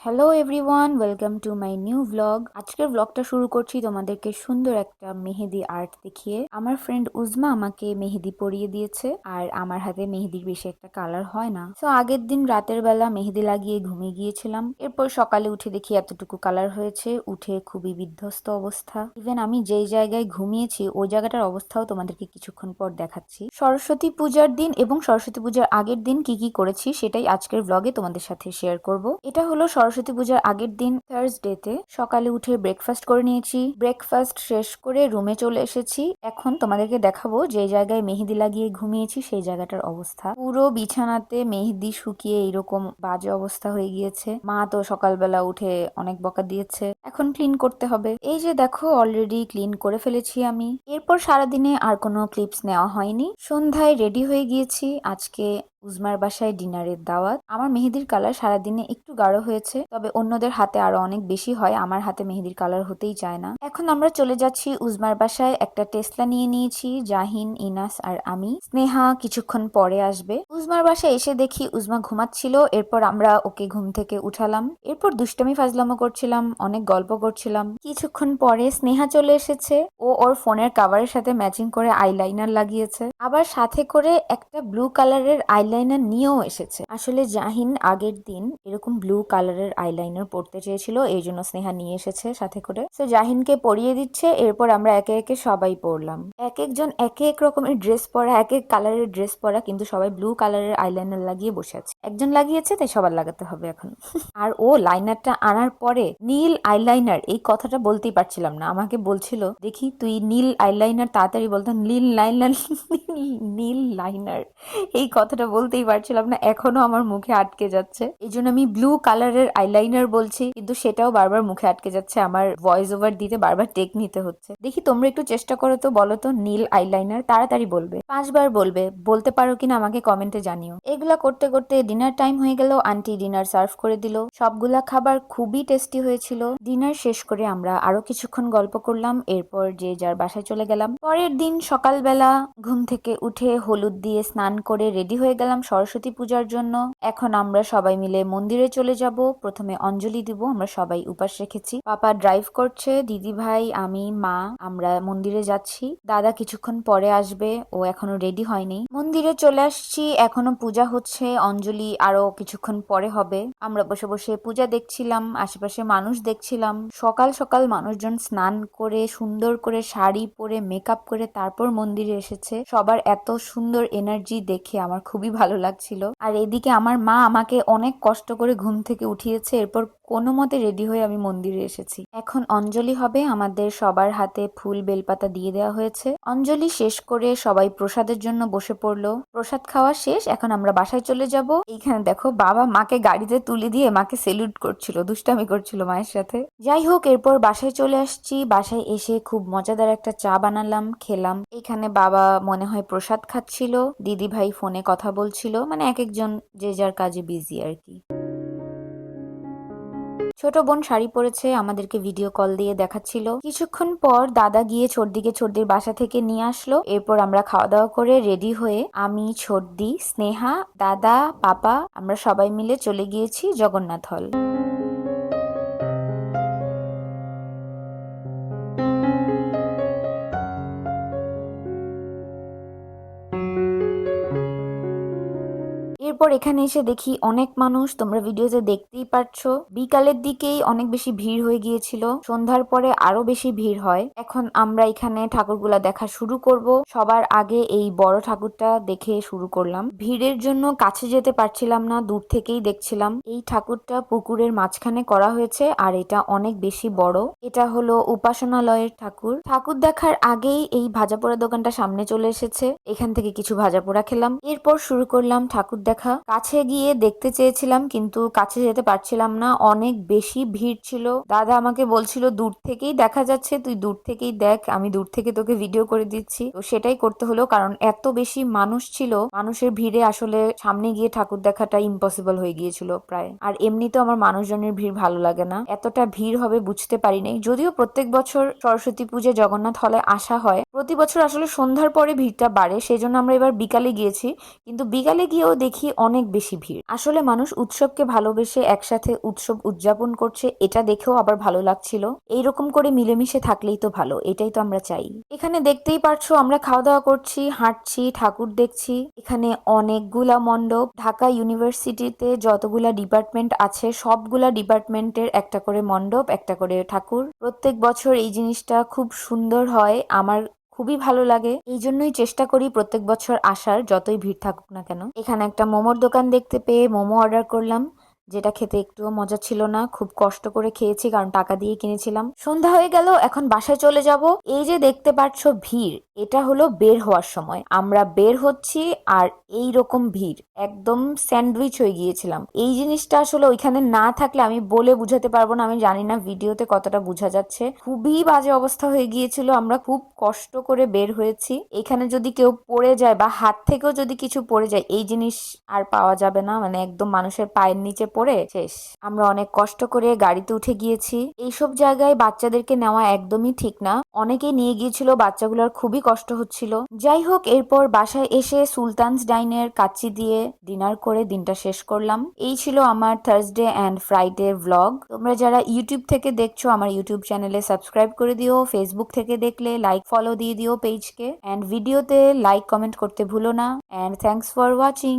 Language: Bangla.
Hello everyone, welcome to my new vlog. আজকের ভ্লগটা শুরু করছি তোমাদেরকে সুন্দর একটা মেহেদি আর্ট দেখিয়ে। আমার ফ্রেন্ড উজমা আমাকে মেহেদি পরিয়ে দিয়েছে, আর আমার হাতে মেহেদির বেশি একটা কালার হয় না। তো আগের দিন রাতের বেলা মেহেদি লাগিয়ে ঘুমিয়ে গিয়েছিলাম। এরপর সকালে উঠে দেখি এতটুকু কালার হয়েছে। উঠে খুবই বিধ্বস্ত অবস্থা। ইভেন আমি যেই জায়গায় ঘুমিয়েছি ওই জায়গাটার অবস্থাও তোমাদেরকে কিছুক্ষণ পর দেখাচ্ছি। সরস্বতী পূজার দিন এবং সরস্বতী পূজার আগের দিন কি কি করেছি সেটাই আজকের ভ্লগে তোমাদের সাথে শেয়ার করব। এটা হলো সরস্বতী পূজার আগের দিন থার্সডেতে সকালে উঠে ব্রেকফাস্ট করে নিয়েছি। ব্রেকফাস্ট শেষ করে রুমে চলে এসেছি। এখন তোমাদেরকে দেখাবো যে জায়গায় মেহেদি লাগিয়ে ঘুমিয়েছি সেই জায়গাটার অবস্থা। পুরো বিছানাতে মেহেদি শুকিয়ে এরকম বাজে অবস্থা হয়ে গিয়েছে। মা তো সকালবেলা উঠে অনেক বকা দিয়েছে, এখন ক্লিন করতে হবে। এই যে দেখো, অলরেডি ক্লিন করে ফেলেছি আমি। এরপর সারাদিনে আর কোনো ক্লিপস নেওয়া হয়নি। সন্ধ্যায় রেডি হয়ে গিয়েছি। আজকে উজমার বাসায় ডিনারের দাওয়াত। আমার মেহেদির কালার সারাদিনে একটু গাঢ় হয়েছে, তবে অন্যদের হাতে আরো অনেক বেশি হয়, আমার হাতে মেহেদির কালার হতেই চায় না। এখন আমরা চলে যাচ্ছি উজমার বাসায়। একটা টেসলা নিয়ে নিয়েছি, জাহিন, ইনাস আর আমি। স্নেহা কিছুক্ষণ পরে আসবে। উজমার বাসায় এসে দেখি উজমা ঘুমাচ্ছিল। এরপর আমরা ওকে ঘুম থেকে উঠালাম। এরপর দুষ্টামি ফাজলামো করছিলাম, অনেক গল্প করছিলাম। কিছুক্ষণ পরে স্নেহা চলে এসেছে। ও ওর ফোনের কাভারের সাথে ম্যাচিং করে আইলাইনার লাগিয়েছে, আবার সাথে করে একটা ব্লু কালারের আইলাইনার নিয়েও এসেছে। আসলে জাহিন আগের দিন এরকম ব্লু কালারের আইলাইনার পরতে চেয়েছিল, এই জন্য স্নেহা নিয়ে এসেছে সাথে করে। তো জাহিনকে পরিয়ে দিচ্ছে। এরপর আমরা একে একে সবাই পরলাম। এক একজন এক এক রকমের ড্রেস পরা, এক এক কালারের ড্রেস পরা, কিন্তু সবাই ব্লু কালারের আইলাইনার লাগিয়ে বসে আছে। একজন লাগিয়েছে তাই সবার লাগাতে হবে এখন। আর ও লাইনারটা আনার পরে নীল আইলাইনার এই কথাটা বলতেই পারছিলাম না। আমাকে বলছিল, দেখি তুই নীল আইলাইনার তাড়াতাড়ি বলতো, নীল লাইনার, নীল লাইনার এই কথাটা বলতেই পারছিলাম না, এখনো আমার মুখে আটকে যাচ্ছে। এই জন্য আমি ব্লু কালারের আইলাইনার বলছি, কিন্তু সেটাও বারবার মুখে আটকে যাচ্ছে। আমার ভয়েস ওভার দিতে বারবার টেক নিতে হচ্ছে। দেখি তোমরা একটু চেষ্টা করো তো, বলো তো নীল আইলাইনার, তাড়াতাড়ি বলবে, 5বার বলবে। বলতে পারো কিনা আমাকে কমেন্টে জানিও। এগুলা করতে করতে ডিনার টাইম হয়ে গেল। আন্টি ডিনার সার্ভ করে দিল। সবগুলা খাবার খুবই টেস্টি হয়েছিল। ডিনার শেষ করে আমরা আরো কিছুক্ষণ গল্প করলাম। এরপর যে যার বাসায় চলে গেলাম। পরের দিন সকালবেলা ঘুম থেকে উঠে হলুদ দিয়ে স্নান করে রেডি হয়ে গেলাম সরস্বতী পূজার জন্য। এখন আমরা সবাই মিলে মন্দিরে চলে যাব। প্রথমে অঞ্জলি দিব, আমরা সবাই উপাস রেখেছি। পাপা ড্রাইভ করছে, দিদি ভাই, আমি, মা, আমরা মন্দিরে যাচ্ছি। দাদা কিছুক্ষণ পরে আসবে, ও এখনো রেডি হয়নি। মন্দিরে চলে আসছি, এখনো পূজা হচ্ছে। অঞ্জলি আরো কিছুক্ষণ পরে হবে। আমরা বসে বসে পূজা দেখছিলাম, আশেপাশে মানুষ দেখছিলাম। সকাল সকাল মানুষজন স্নান করে সুন্দর করে শাড়ি পরে মেকআপ করে তারপর মন্দিরে এসেছে। সবার এত সুন্দর এনার্জি দেখে আমার খুবই ভালো লাগছিল। আর এদিকে আমার মা আমাকে অনেক কষ্ট করে ঘুম থেকে উঠিয়েছে। এরপর কোনো মতে রেডি হয়ে আমি মন্দিরে এসেছি। এখন অঞ্জলি হবে। আমাদের সবার হাতে ফুল বেলপাতা দিয়ে দেওয়া হয়েছে। অঞ্জলি শেষ করে সবাই প্রসাদের জন্য বসে পড়লো। প্রসাদ খাওয়া শেষ, এখন আমরা বাসায় চলে যাব। এইখানে দেখো, বাবা মাকে গাড়িতে তুলে দিয়ে মাকে সেলুট করছিল, দুষ্টামি করছিল মায়ের সাথে। যাই হোক, এরপর বাসায় চলে আসছি। বাসায় এসে খুব মজাদার একটা চা বানালাম, খেলাম। এখানে বাবা মনে হয় প্রসাদ খাচ্ছিল, দিদি ভাই ফোনে কথা বলছিল, মানে এক একজন যে যার কাজে বিজি আর কি। ছোট বোন শাড়ি পরেছে, আমাদেরকে ভিডিও কল দিয়ে দেখাচ্ছিল। কিছুক্ষণ পর দাদা গিয়ে ছোটদিকে ছোটদির বাসা থেকে নিয়ে আসলো। এরপর আমরা খাওয়া দাওয়া করে রেডি হয়ে আমি, ছোটদি, স্নেহা, দাদা, পাপা, আমরা সবাই মিলে চলে গিয়েছি জগন্নাথ হল। এরপর এখানে এসে দেখি অনেক মানুষ, তোমরা ভিডিওতে দেখতেই পাচ্ছ। বিকালের দিকেই অনেক বেশি ভিড় হয়ে গিয়েছিল, সন্ধ্যার পরে আরো বেশি ভিড় হয়। এখন আমরা এখানে ঠাকুরগুলা দেখা শুরু করব। সবার আগে এই বড় ঠাকুরটা দেখে শুরু করলাম। ভিড়ের জন্য কাছে যেতে পারছিলাম না, দূর থেকেই দেখছিলাম। এই ঠাকুরটা পুকুরের মাঝখানে করা হয়েছে, আর এটা অনেক বেশি বড়। এটা হলো উপাসনালয়ের ঠাকুর। ঠাকুর দেখার আগেই এই ভাজাপোড়া দোকানটা সামনে চলে এসেছে, এখান থেকে কিছু ভাজাপোড়া খেলাম। এরপর শুরু করলাম ঠাকুর দেখা। কাছে গিয়ে দেখতে চেয়েছিলাম, কিন্তু কাছে যেতে পারছিলাম না, অনেক বেশি ভিড় ছিল। দাদা আমাকে বলছিল, দূর থেকেই দেখা যাচ্ছে, তুই দূর থেকেই দেখ, আমি দূর থেকে তোকে ভিডিও করে দিচ্ছি। তো সেটাই করতে হলো, কারণ এত বেশি মানুষ ছিল। মানুষের ভিড়ে আসলে সামনে গিয়ে ঠাকুর দেখাটা ইম্পসিবল হয়ে গিয়েছিল প্রায়। আর এমনিতেও আমার মানুষজনের ভিড় ভালো লাগে না, এতটা ভিড় হবে বুঝতে পারি নাই। যদিও প্রত্যেক বছর সরস্বতী পুজো জগন্নাথ হলে আসা হয়, প্রতি বছর আসলে সন্ধ্যার পরে ভিড়টা বাড়ে, সেজন্য আমরা এবার বিকালে গিয়েছি। কিন্তু বিকালে গিয়েও দেখি অনেক বেশি ভিড়। আসলে মানুষ উৎসবকে ভালোবেসে একসাথে উৎসব উদযাপন করছে, এটা দেখেও আবার ভালো লাগছিল। এইরকম করে মিলেমিশে থাকলেই তো ভালো, এটাই তো আমরা চাই। এখানে দেখতেই পারছো আমরা খাওয়া দাওয়া করছি, হাঁটছি, ঠাকুর দেখছি। এখানে অনেকগুলা মণ্ডপ, ঢাকা ইউনিভার্সিটিতে যতগুলা ডিপার্টমেন্ট আছে সবগুলা ডিপার্টমেন্টের একটা করে মণ্ডপ, একটা করে ঠাকুর। প্রত্যেক বছর এই জিনিসটা খুব সুন্দর হয়, আমার খুবই ভালো লাগে। এই জন্যই চেষ্টা করি প্রত্যেক বছর আসার, যতই ভিড় থাকুক না কেন। এখানে একটা মোমোর দোকান দেখতে পেয়ে মোমো অর্ডার করলাম, যেটা খেতে একটুও মজা ছিল না। খুব কষ্ট করে খেয়েছি, কারণ টাকা দিয়ে কিনেছিলাম। সন্ধ্যা হয়ে গেল, এখন বাসায় চলে যাব। এই যে দেখতে পাচ্ছ ভিড়, এটা হলো বের হওয়ার সময়। আমরা বের হচ্ছি আর এই রকম ভিড়, একদম স্যান্ডউইচ হয়ে গিয়েছিলাম। এই জিনিসটা আসলে ওইখানে না থাকলে আমি বলে বুঝাতে পারবো না। আমি জানি না ভিডিওতে কতটা বোঝা যাচ্ছে, খুবই বাজে অবস্থা হয়ে গিয়েছিল। আমরা খুব কষ্ট করে বের হয়েছি। এখানে যদি কেউ পড়ে যায় বা হাত থেকেও যদি কিছু পড়ে যায়, এই জিনিস আর পাওয়া যাবে না, মানে একদম মানুষের পায়ের নিচে পড়ে শেষ। আমরা অনেক কষ্ট করে গাড়িতে উঠে গিয়েছি। এইসব জায়গায় বাচ্চাদেরকে নেওয়া একদমই ঠিক না। অনেকেই নিয়ে গিয়েছিল, বাচ্চাগুলোর খুবই কষ্ট হচ্ছিল। যাই হোক, এরপর বাসায় এসে সুলতানস ডাইনের কাচ্চি দিয়ে ডিনার করে দিনটা শেষ করলাম। এই ছিল আমার থার্সডে অ্যান্ড ফ্রাইডে ভ্লগ। তোমরা যারা ইউটিউব থেকে দেখছো, আমার ইউটিউব চ্যানেলে সাবস্ক্রাইব করে দিও। ফেসবুক থেকে দেখলে লাইক ফলো দিয়ে দিও পেজকে। অ্যান্ড ভিডিওতে লাইক কমেন্ট করতে ভুলো না। And thanks for watching.